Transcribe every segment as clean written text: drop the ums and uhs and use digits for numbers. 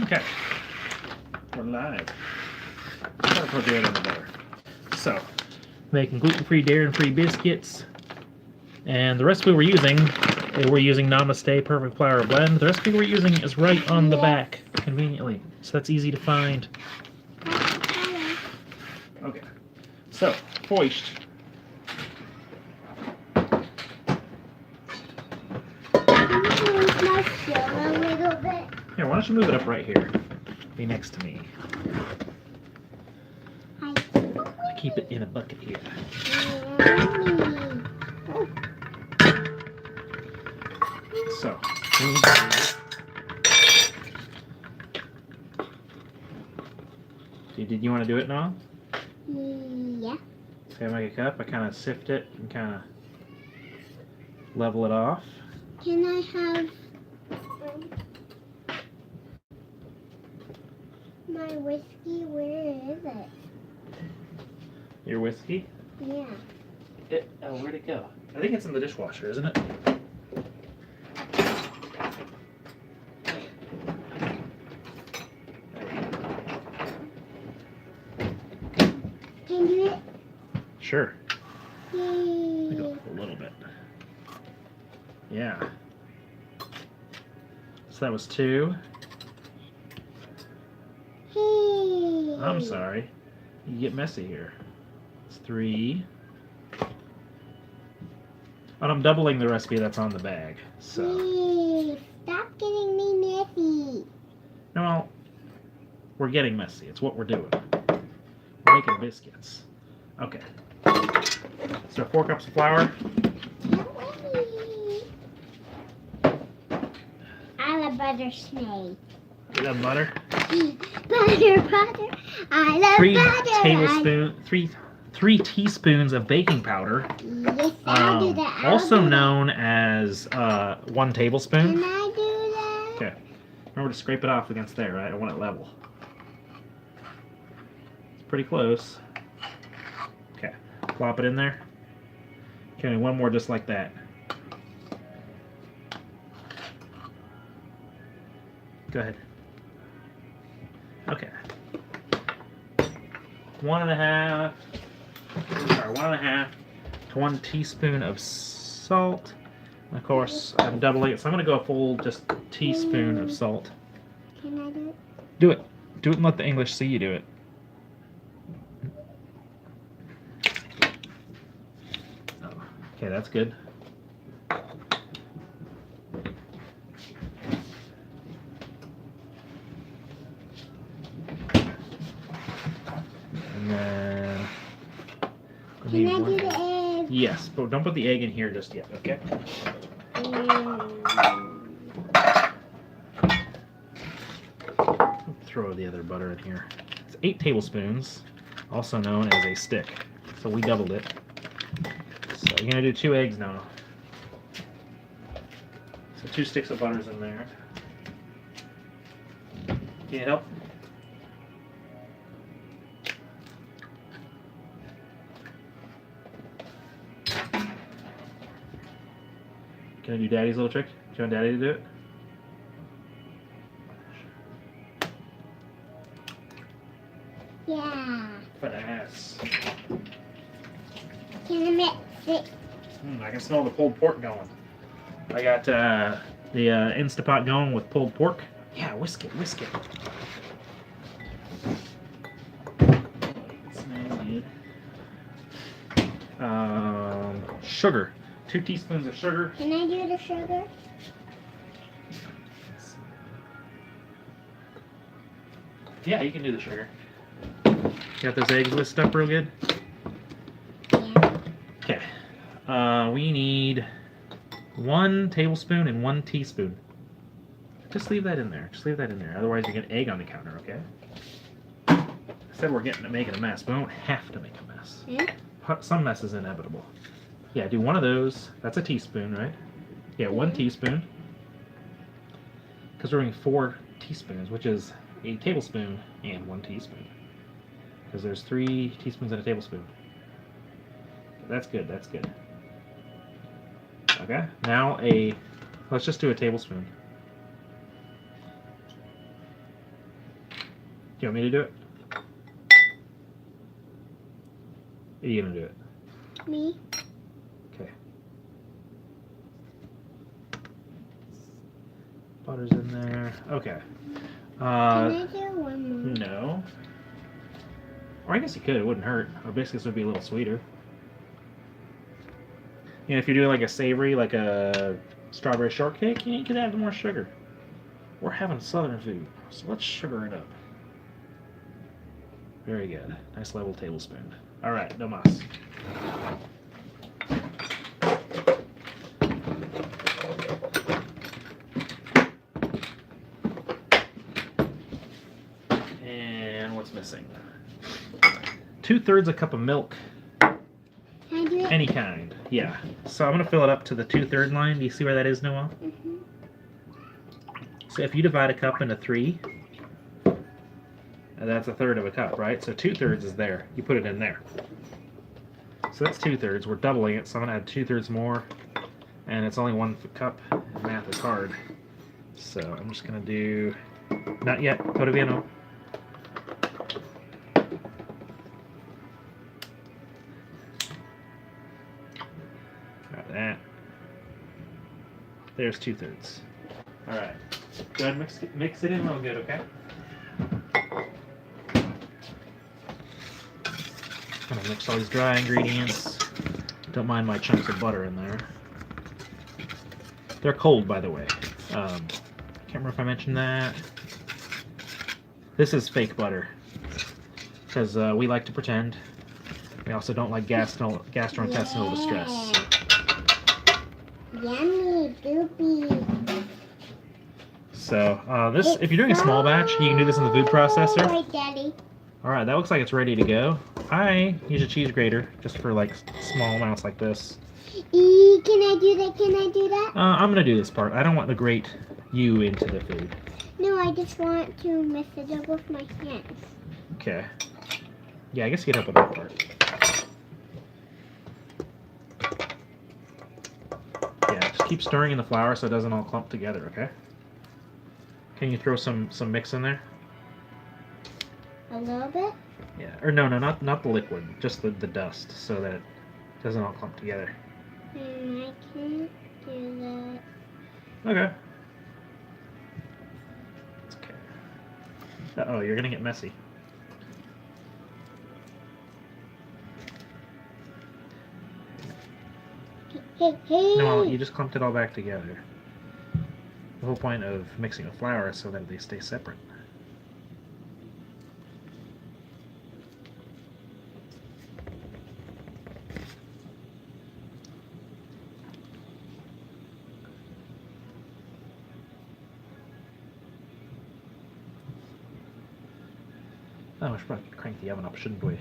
Okay. We're live. I'm gonna put it in the butter. So, making gluten-free, dairy-free biscuits. And the recipe we're using Namaste Perfect Flour Blend. The recipe we're using is right on the back, conveniently. So that's easy to find. Okay. So, foist. Here, why don't you move it up right here? Be next to me. Keep it in a bucket here. So, did you want to do it now? Yeah. Okay, make a cup. I kind of sift it and kind of level it off. Can I have my whiskey? Where is it? Your whiskey? Yeah. Where'd it go? I think it's in the dishwasher, isn't it? Can you do it? Sure. Yay. A little bit. Yeah. So that was 2. Hey. I'm sorry. You get messy here. It's 3. And I'm doubling the recipe that's on the bag. So. Hey, stop getting me messy. No, we're getting messy. It's what we're doing. We're making biscuits. Okay. So 4 cups of flour. I love butter snake. You love butter? Butter. I love 3 butter. tablespoons, 3 teaspoons of baking powder. Yes, I'll do that. Also known as 1 tablespoon. Can I do that? Okay. Remember to scrape it off against there, right? I want it level. It's pretty close. Okay. Plop it in there. Okay, one more just like that. Go ahead. Okay. 1.5 to 1 teaspoon of salt. And of course, I'm doubling it, so I'm going to go a full just teaspoon of salt. Can I do it? Do it. Do it and let the English see you do it. Oh, okay, that's good. And then... Can I do the egg? Yes, but don't put the egg in here just yet, okay? Throw the other butter in here. It's 8 tablespoons, also known as a stick. So we doubled it. So you're gonna do 2 eggs now. So 2 sticks of butter's in there. Can you help? Can I do Daddy's little trick? Do you want Daddy to do it? Yeah. Fast. Can I mix it? I can smell the pulled pork going. I got the Instapot going with pulled pork. Yeah, whisk it, whisk it. It smells good. Sugar. 2 teaspoons of sugar. Can I do the sugar? Yeah, you can do the sugar. Got those eggs whisked up real good? Yeah. Okay. We need 1 tablespoon and 1 teaspoon. Just leave that in there. Just leave that in there. Otherwise, you get egg on the counter, okay? I said we're making a mess, but we don't have to make a mess. Some mess is inevitable. Yeah, do 1 of those. That's a teaspoon, right? Yeah, 1 teaspoon. Because we're doing 4 teaspoons, which is a tablespoon and 1 teaspoon. Because there's 3 teaspoons and a tablespoon. That's good, that's good. Okay, now let's just do a tablespoon. You want me to do it? Are you gonna do it? Me? Okay. Butter's in there. Okay. Can I do one more? No. Or I guess you could. It wouldn't hurt. Our biscuits would be a little sweeter. You know, if you're doing like a savory, like a strawberry shortcake, you could add more sugar. We're having southern food, so let's sugar it up. Very good. Nice level tablespoon. All right, no mas. And what's missing? 2/3 a cup of milk. Can I do it? Any kind, yeah. So I'm gonna fill it up to the 2/3 line. Do you see where that is, Noel? Mm-hmm. So if you divide a cup into 3, that's 1/3 of a cup, right? So 2/3 is there. You put it in there. So that's 2/3. We're doubling it, so I'm gonna add 2/3 more, and it's only 1 cup. Math is hard, so I'm just gonna do. Not yet. Todavía no. Got that. There's 2/3. All right. Go ahead and mix it in real good, okay? Kind of mix all these dry ingredients. Don't mind my chunks of butter in there. They're cold, by the way. Can't remember if I mentioned that. This is fake butter because we like to pretend. We also don't like gastrointestinal distress. Yummy, goopy. So if you're doing a small batch, you can do this in the food processor. Wait, Daddy. All right, that looks like it's ready to go. I use a cheese grater just for like small amounts like this. Can I do that? Can I do that? I'm gonna do this part. I don't want to grate you into the food. No, I just want to mix it up with my hands. Okay. Yeah, I guess you could help with that part. Yeah, just keep stirring in the flour so it doesn't all clump together, okay? Can you throw some mix in there? A little bit? Yeah, or no, not the liquid, just the dust, so that it doesn't all clump together. I can't do that. Okay. It's okay. Uh-oh, you're gonna get messy. Hey. No, you just clumped it all back together. The whole point of mixing with flour is so that they stay separate. Oh, we should probably crank the oven up, shouldn't we?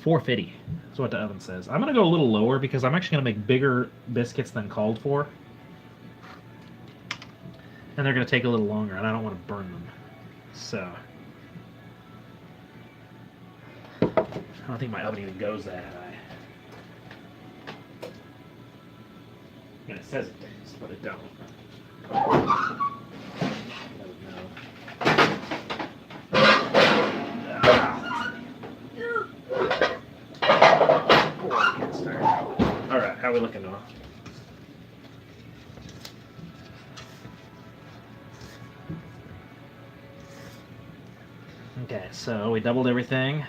450 is what the oven says. I'm going to go a little lower because I'm actually going to make bigger biscuits than called for. And they're going to take a little longer, and I don't want to burn them. So, I don't think my oven even goes that high. And it says it does, but it don't. Alright, how are we looking now? Okay, so we doubled everything.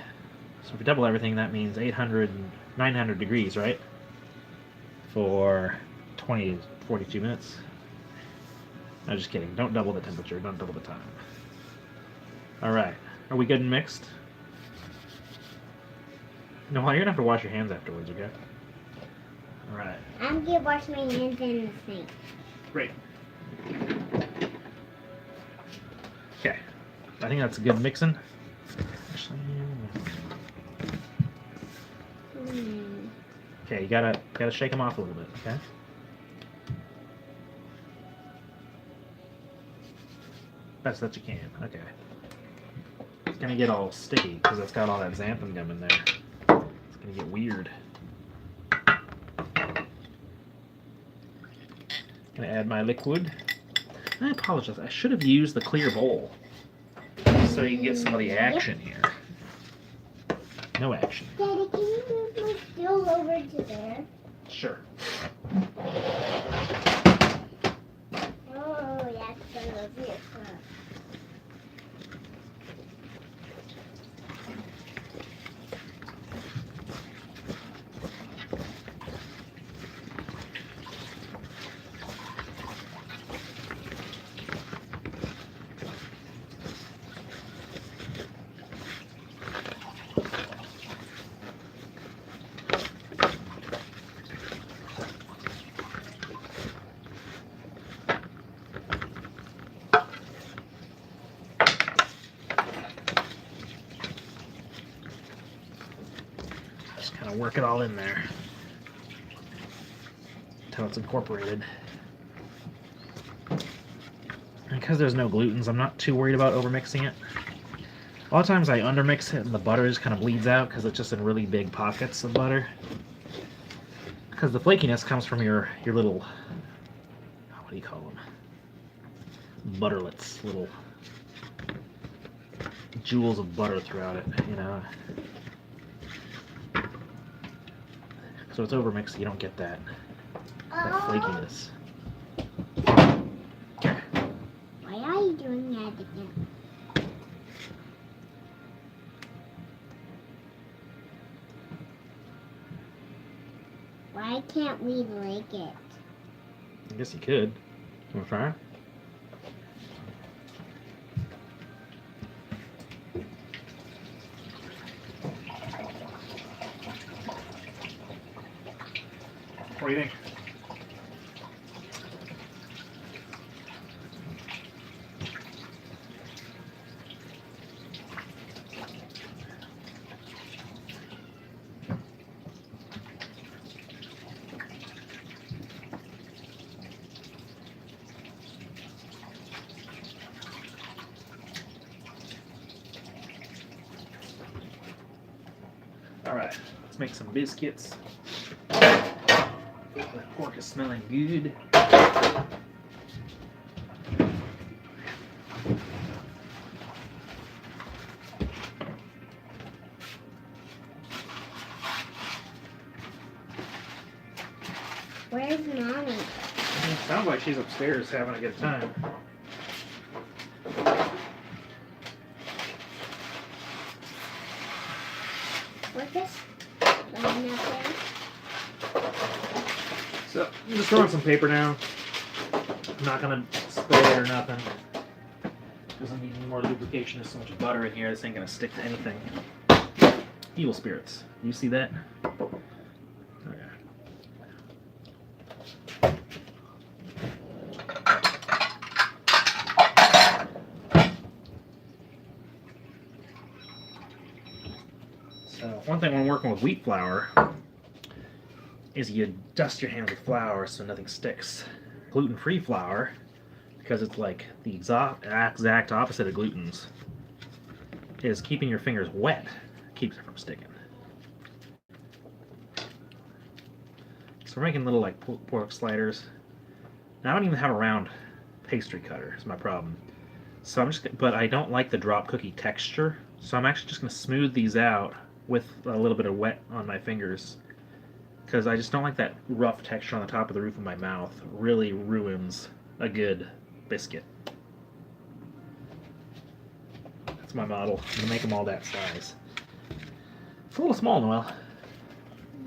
So if we double everything, that means 900 degrees, right? For 20 to 42 minutes. I'm just kidding. Don't double the temperature. Don't double the time. Alright. Are we good and mixed? No, you're going to have to wash your hands afterwards, okay? Alright. I'm going to wash my hands in the sink. Great. Okay. I think that's a good mixing. Okay, you gotta shake them off a little bit, okay? Best that you can, okay. It's gonna get all sticky because it's got all that xanthan gum in there. It's gonna get weird. Gonna add my liquid. I apologize, I should have used the clear bowl. so you can get some of the action here. No action. Daddy, can you move my stool over to there? Sure. Oh, that's gonna be fun. Just kind of work it all in there until it's incorporated. And because there's no glutens, I'm not too worried about overmixing it. A lot of times I undermix it and the butter just kind of bleeds out because it's just in really big pockets of butter. Because the flakiness comes from your little, what do you call them? Butterlets, little jewels of butter throughout it, you know. So it's overmixed, you don't get that flakiness. Okay. Why are you doing that again? Why can't we like it? I guess you could. You want to try? What do you think? Alright, let's make some biscuits. The pork is smelling good. Where's Mommy? It sounds like she's upstairs having a good time. What's this? Laying up there? So, I'm just throwing some paper down. I'm not gonna spray it or nothing. Doesn't need any more lubrication. There's so much butter in here, this ain't gonna stick to anything. Evil spirits. You see that? Okay. So, one thing when working with wheat flour is you dust your hands with flour so nothing sticks. Gluten-free flour, because it's like the exact opposite of gluten's, is keeping your fingers wet, keeps it from sticking. So we're making little like pork sliders. Now I don't even have a round pastry cutter, is my problem. So I'm just, but I don't like the drop cookie texture, so I'm actually just going to smooth these out with a little bit of wet on my fingers, because I just don't like that rough texture on the top of the roof of my mouth. It really ruins a good biscuit. That's my model. I'm gonna make them all that size. It's a little small, Noelle.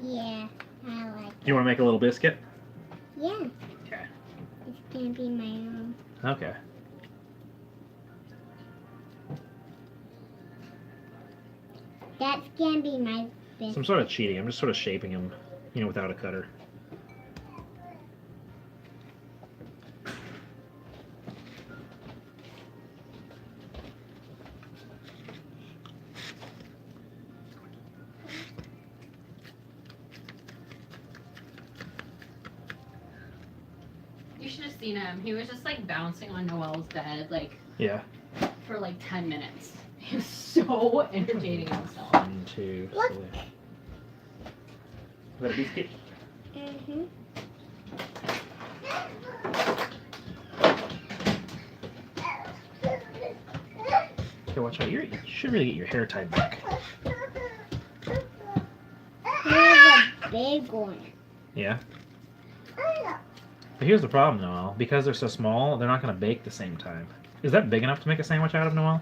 Yeah, I like it. You want to make a little biscuit? Yeah, Okay. it's gonna be my own. Okay. That's gonna be my So biscuit. I'm sort of cheating. I'm just sort of shaping them, you know, without a cutter. You should have seen him. He was just like bouncing on Noelle's bed like Yeah. for like 10 minutes. He was so entertaining himself. 1, 2, Look. 3. Is that a biscuit? Mm-hmm. Because Here, watch out. You should really get your hair tied back. Here's a big one. Yeah. But here's the problem, Noel. Because they're so small, they're not going to bake the same time. Is that big enough to make a sandwich out of, Noel?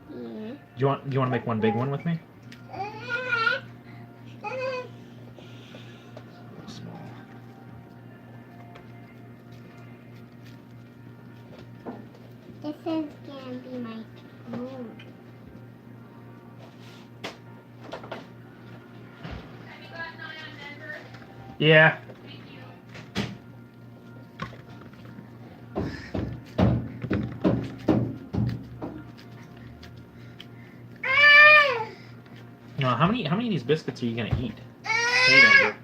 Yeah. Do you want to make one big one with me? Small. This is gonna be my room. Yeah. Now, how many of these biscuits are you gonna eat? Hey, Denver.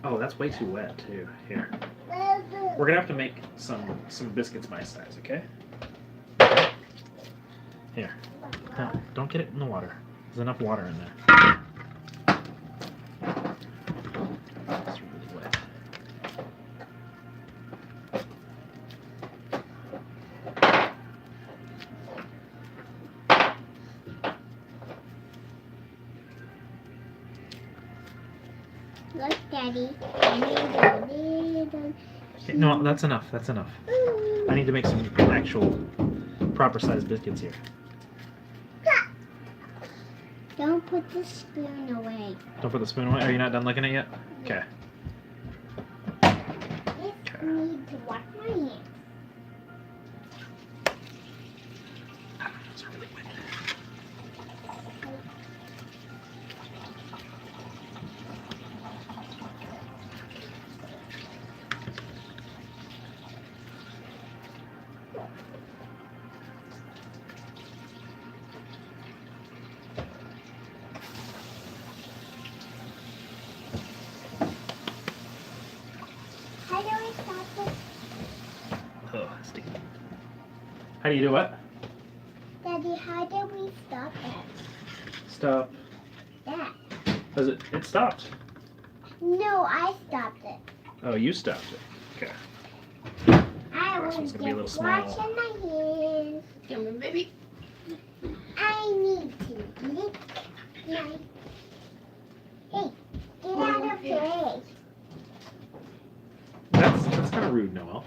Oh, that's way too wet too. Here, we're gonna have to make some biscuits my size, okay? Here, no, don't get it in the water. There's enough water in there. It's really wet. Look, Daddy. I made a little. No, that's enough. That's enough. I need to make some actual proper sized biscuits here. Don't put the spoon away. Don't put the spoon away. Are you not done licking it yet? Okay. Just need to wash my hands. It's really wet. How do I stop it? Oh, sticky. How do you do what? Daddy, how do we stop it? Stop. That. Does it? It stopped. No, I stopped it. Oh, you stopped it. Okay. I This was one's just gonna be a little small. washing my hands. Come on, baby. I need to lick my... Hey, get out of the way. That's kind of rude, Noel.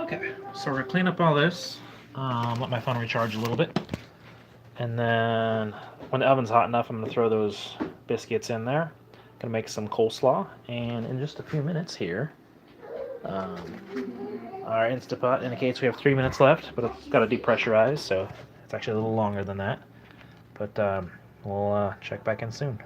Okay, so we're gonna clean up all this. Let my phone recharge a little bit, and then when the oven's hot enough, I'm gonna throw those biscuits in there. Gonna make some coleslaw, and in just a few minutes here, our Instapot indicates we have 3 minutes left, but it's got to depressurize, so it's actually a little longer than that. But we'll check back in soon.